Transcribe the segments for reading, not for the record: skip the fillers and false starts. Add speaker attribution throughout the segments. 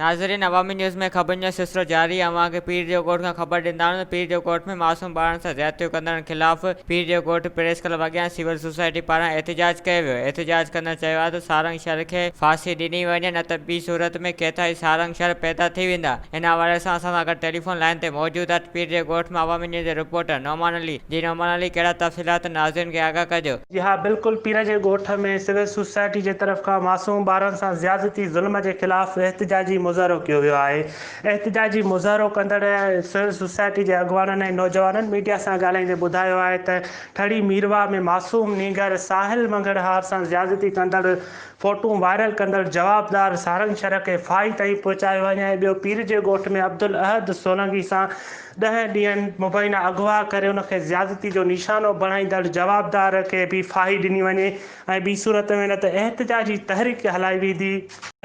Speaker 1: नाज़रीन, अवामी न्यूज़ में ख़बर जो सिलसिलो जारी। अवां खे पीर जो ॻोठ खां ख़बर ॾींदा आहियूं। पीर जो ॻोठ में मासूम ॿारनि सां ज़्यादतियूं कंदड़नि ख़िलाफ़ पीर जो ॻोठ प्रेस क्लब अॻियां सिविल सोसाइटी पारां एहतिजाज कयो वियो। एहतिजाज कंदड़ चयो आहे त सारंग शहर खे फांसी ॾिनी वञे, न त ॿी सूरत में केतिरा ई सारंग शहर पैदा थी वेंदा। इन हवाले सां असां सां गॾु टेलीफोन लाइन ते मौजूदु आहे पीर जे ॻोठ में अवामी न्यूज़ जे रिपोर्टर नौमान अली। जी नौमान अली, कहिड़ा तफ़सीलात नाज़रीन खे आगाह कजो।
Speaker 2: जी हाँ, बिल्कुल। पीर जे ॻोठ में सिविल सोसाइटी जे तरफ़ खां मासूम ॿारनि सां ज़्यादती ज़ुल्म जे ख़िलाफ़ एहतिजाजी मुज़ाहिरो कयो वियो आहे। एहतिजाजी मुज़ाहिरो कंदड़ सिविल सोसाइटी जे अॻवाननि ऐं नौजवाननि मीडिया सां ॻाल्हाईंदे ॿुधायो आहे त ठड़ी मीरवा में मासूम नीगर साहिल मंगड़हार सां ज़्यादती कंदड़ फ़ोटूं वायरल कंदड़ जवाबदार सारंग शहर खे फाही ताईं पहुचायो वञे। ऐं ॿियो, पीर जे ॻोठ में अब्दुल अहद सोलंकी सां 10 ॾींहंनि मुबैना अगवा करे उनखे ज़्यादती जो निशानो बणाईंदड़ जवाबदार खे बि फाही ॾिनी वञे ऐं ॿी सूरत में न त एहतिजाजी तहरीक हलाई वेंदी।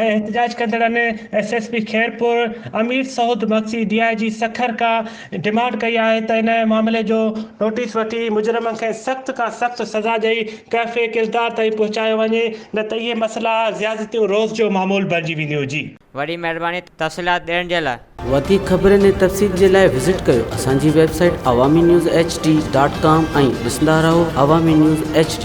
Speaker 2: ऐं एहतिजाज कंदड़नि SSP खैरपुर अमीर सऊद बख्शी DIG सखर खां डिमांड कई आहे त इन मामले जो नोटिस वठी मुजरमनि खे सख़्त खां सख़्त सज़ा ॾेई कैफ़े किरदार ताईं पहुचायो वञे, न त इहे मसइला ज़्यादतियूं रोज़ जो मामूल बणिजी वेंदियूं। जी,
Speaker 1: वॾी महिरबानी तफ़सीलात ॾियण जे लाइ।
Speaker 3: वधीक ख़बरनि ऐं तफ़सील जे लाइ विज़िट कयो असांजी वेबसाइट awamiNewsHD.com ऐं ॾिसंदा रहो अवामी न्यूज़ HD।